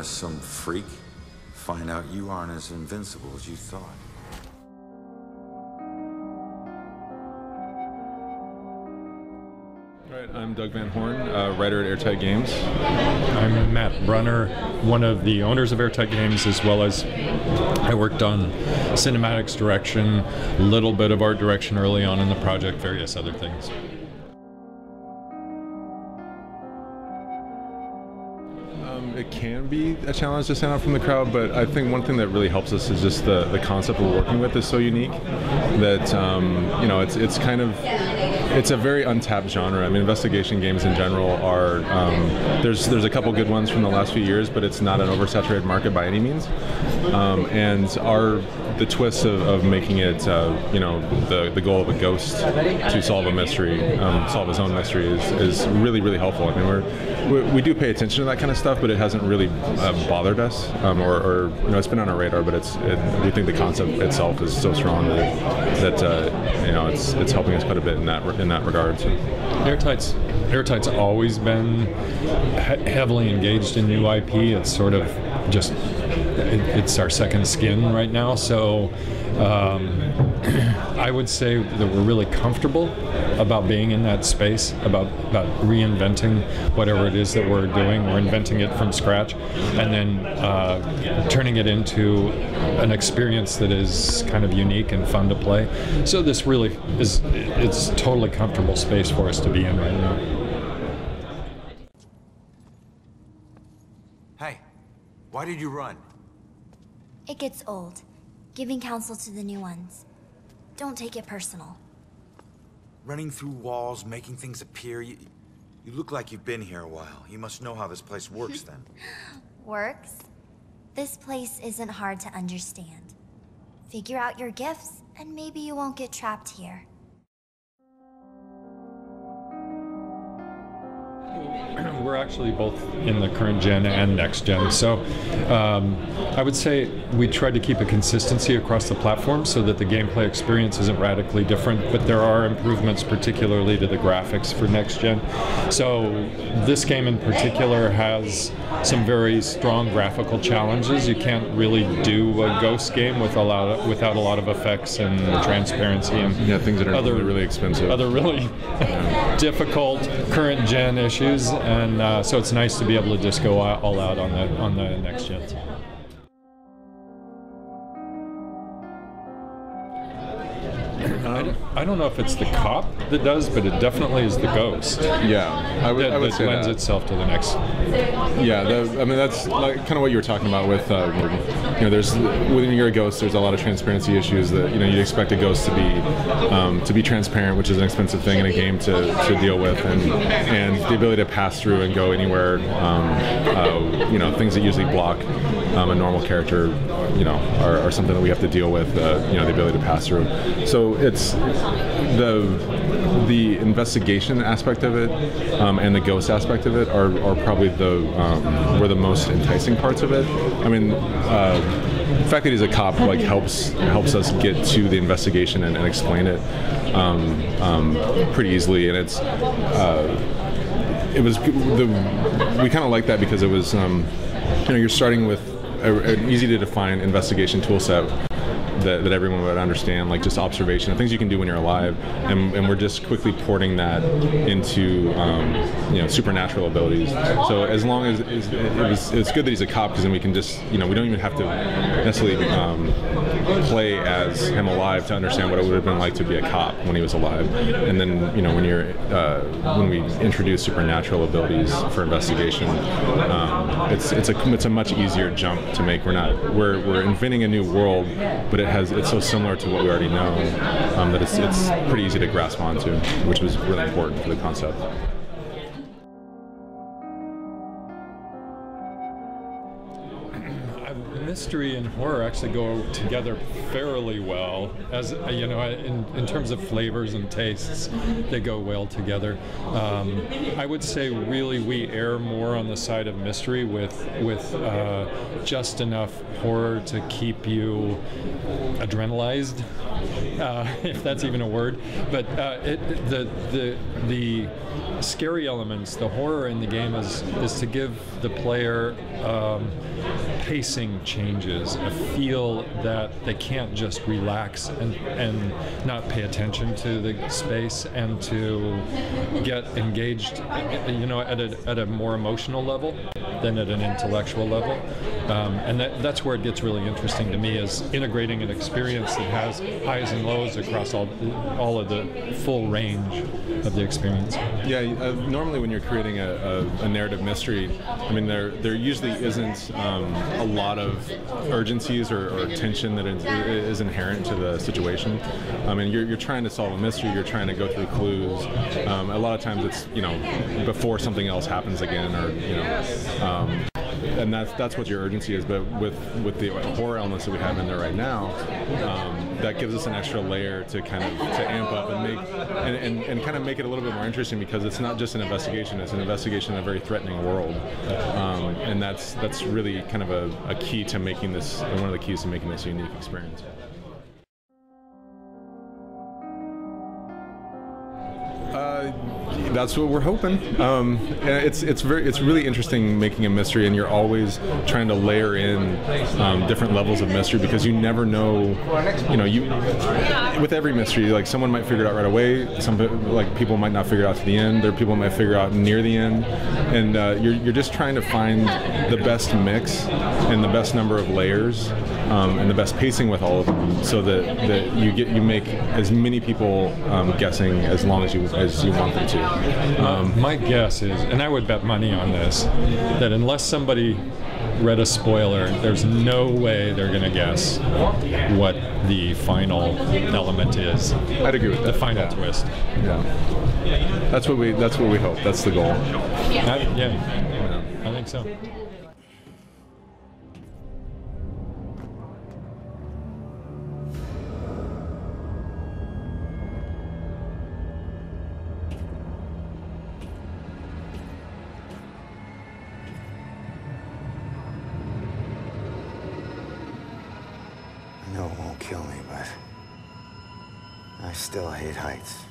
arrest some freak, find out you aren't as invincible as you thought. Right, I'm Doug Van Horn, writer at Airtight Games. I'm Matt Brunner, one of the owners of Airtight Games, as well as I worked on cinematics direction, a little bit of art direction early on in the project, various other things. It can be a challenge to stand out from the crowd, but I think one thing that really helps us is just the concept we're working with is so unique that you know, it's a very untapped genre. I mean, investigation games in general are there's a couple good ones from the last few years, but it's not an oversaturated market by any means. And the twist of making it you know, the goal of a ghost to solve a mystery, solve his own mystery is really helpful. I mean, we do pay attention to that kind of stuff, but it hasn't really bothered us, or you know, it's been on our radar. But we think the concept itself is so strong that you know, it's helping us quite a bit in that regard. So. Airtight's always been heavily engaged in new IP. It's sort of just it's our second skin right now. So I would say that we're really comfortable about being in that space, about reinventing whatever it is that we're doing. We're inventing it from scratch, and then turning it into an experience that is kind of unique and fun to play. So this really it's a totally comfortable space for us to be in right now. Hey, why did you run? It gets old, giving counsel to the new ones. Don't take it personal. Running through walls, making things appear. You look like you've been here a while. You must know how this place works then. Works? This place isn't hard to understand. Figure out your gifts, and maybe you won't get trapped here. We're actually both in the current gen and next gen, so I would say we tried to keep a consistency across the platform so that the gameplay experience isn't radically different, but there are improvements particularly to the graphics for next gen. So this game in particular has some very strong graphical challenges. You can't really do a Ghost game without a lot of effects and transparency and things that are really expensive. Other really difficult current gen issues, and so it's nice to be able to just go all out on the next gens. I don't know if it's the cop that does, but it definitely is the ghost. Yeah, I would say that lends itself to the next. Yeah, I mean, that's like kind of what you were talking about with you know, there's when you're a ghost, there's a lot of transparency issues that, you know, you'd expect a ghost to be transparent, which is an expensive thing in a game to deal with, and the ability to pass through and go anywhere. You know, things that usually block a normal character, you know, are something that we have to deal with. You know, the ability to pass through. So it's the investigation aspect of it and the ghost aspect of it are probably were the most enticing parts of it. I mean, the fact that he's a cop like helps us get to the investigation and explain it pretty easily, and we kind of like that because it was you know, you're starting with an easy to define investigation tool set that everyone would understand, like just observation, things you can do when you're alive, and we're just quickly porting that into you know, supernatural abilities. So as long as it's good that he's a cop, because then we can just, you know, we don't even have to necessarily play as him alive to understand what it would have been like to be a cop when he was alive. And then, you know, when we introduce supernatural abilities for investigation, it's a much easier jump to make. We're inventing a new world, but it's so similar to what we already know that it's pretty easy to grasp onto, which was really important for the concept. Mystery and horror actually go together fairly well, as you know, in terms of flavors and tastes, they go well together. I would say really we err more on the side of mystery with just enough horror to keep you adrenalized if that's even a word. But the scary elements, the horror in the game is to give the player pacing changes, a feel that they can't just relax and not pay attention to the space, and to get engaged, at a more emotional level than at an intellectual level. And that's where it gets really interesting to me, is integrating an experience that has highs and lows across all of the full range of the experience. Yeah, normally when you're creating a narrative mystery, I mean, there usually isn't a lot of urgencies or tension that is inherent to the situation. I mean, you're trying to solve a mystery, you're trying to go through clues. A lot of times it's, before something else happens again, or, and that's what your urgency is. But with the horror elements that we have in there right now, that gives us an extra layer to kind of amp up and make and kind of make it a little bit more interesting, because it's not just an investigation; it's an investigation in a very threatening world, and that's really kind of a key to making this, one of the keys to making this a unique experience. That's what we're hoping. It's really interesting making a mystery, and you're always trying to layer in different levels of mystery, because you never know. With every mystery, like, someone might figure it out right away. People might not figure it out to the end. There are people who might figure it out near the end, and you're just trying to find the best mix and the best number of layers and the best pacing with all of them, so that you make as many people guessing as long as you want them to. My guess is, and I would bet money on this, that unless somebody read a spoiler, there's no way they're going to guess what the final element is. I'd agree with that. The final twist. Yeah. That's what we hope. That's the goal. Yeah, I think so. I know it won't kill me, but I still hate heights.